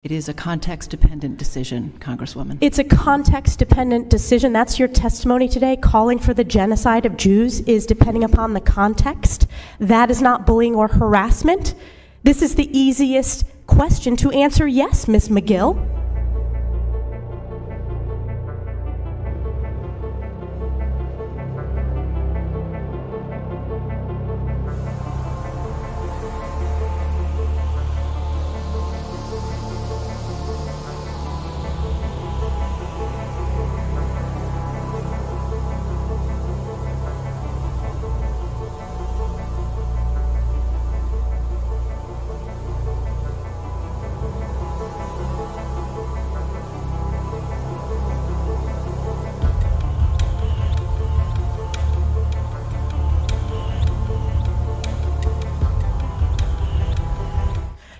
It is a context-dependent decision, Congresswoman. It's a context-dependent decision. That's your testimony today. Calling for the genocide of Jews is depending upon the context. That is not bullying or harassment. This is the easiest question to answer yes, Ms. McGill.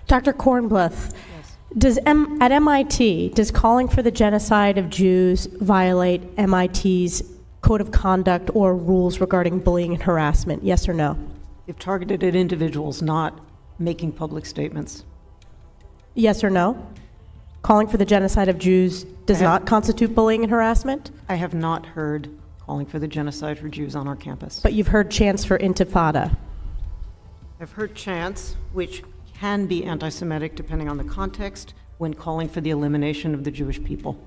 Dr. Kornbluth, yes. At MIT, does calling for the genocide of Jews violate MIT's code of conduct or rules regarding bullying and harassment? Yes or no? If targeted at individuals, not making public statements. Yes or no? Calling for the genocide of Jews does not constitute bullying and harassment? I have not heard calling for the genocide for Jews on our campus. But you've heard chants for intifada. I've heard chants which can be anti-Semitic depending on the context when calling for the elimination of the Jewish people.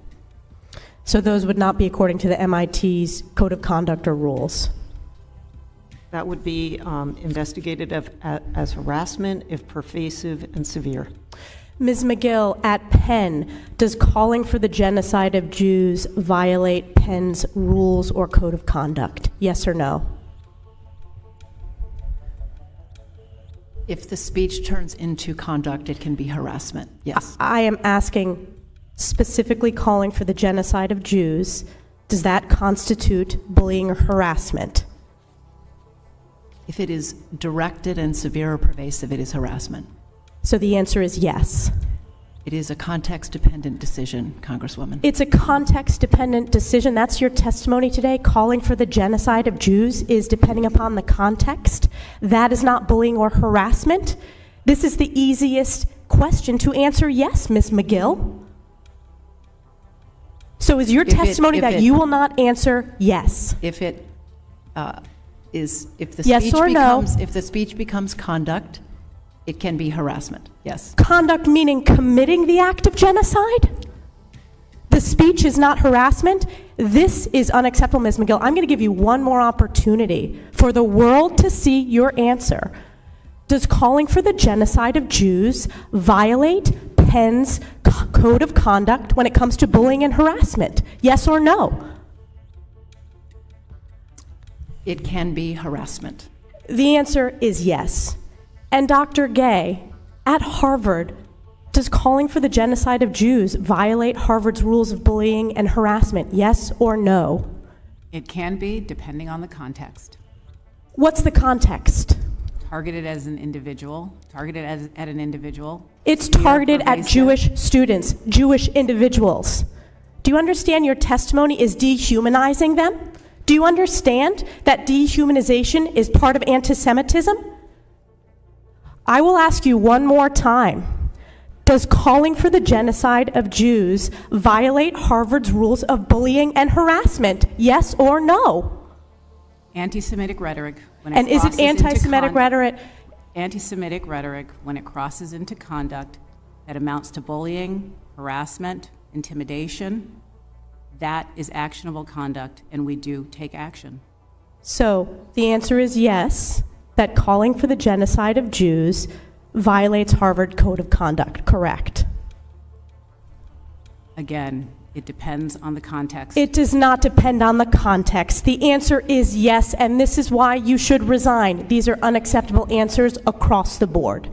So those would not be according to the MIT's code of conduct or rules? That would be investigated as harassment if pervasive and severe. Ms. McGill, at Penn, does calling for the genocide of Jews violate Penn's rules or code of conduct? Yes or no? If the speech turns into conduct, it can be harassment, yes. I am asking specifically calling for the genocide of Jews. Does that constitute bullying or harassment? If it is directed and severe or pervasive, it is harassment. So the answer is yes. It is a context-dependent decision, Congresswoman. It's a context-dependent decision. That's your testimony today. Calling for the genocide of Jews is depending upon the context. That is not bullying or harassment. This is the easiest question to answer yes, Ms. McGill. So is your testimony that you will not answer yes? If it is, if the yes speech or becomes, no? if the speech becomes conduct, it can be harassment, yes. Conduct meaning committing the act of genocide? The speech is not harassment? This is unacceptable, Ms. McGill. I'm going to give you one more opportunity for the world to see your answer. Does calling for the genocide of Jews violate Penn's code of conduct when it comes to bullying and harassment? Yes or no? It can be harassment. The answer is yes. And Dr. Gay, at Harvard, does calling for the genocide of Jews violate Harvard's rules of bullying and harassment? Yes or no? It can be, depending on the context. What's the context? Targeted as an individual, targeted at an individual. It's targeted at Jewish students, Jewish individuals. Do you understand your testimony is dehumanizing them? Do you understand that dehumanization is part of anti-Semitism? I will ask you one more time. Does calling for the genocide of Jews violate Harvard's rules of bullying and harassment? Yes or no? Anti-Semitic rhetoric. And is it anti-Semitic rhetoric? Anti-Semitic rhetoric, when it crosses into conduct that amounts to bullying, harassment, intimidation, that is actionable conduct, and we do take action. So the answer is yes, that calling for the genocide of Jews violates Harvard Code of Conduct, correct? Again, it depends on the context. It does not depend on the context. The answer is yes, and this is why you should resign. These are unacceptable answers across the board.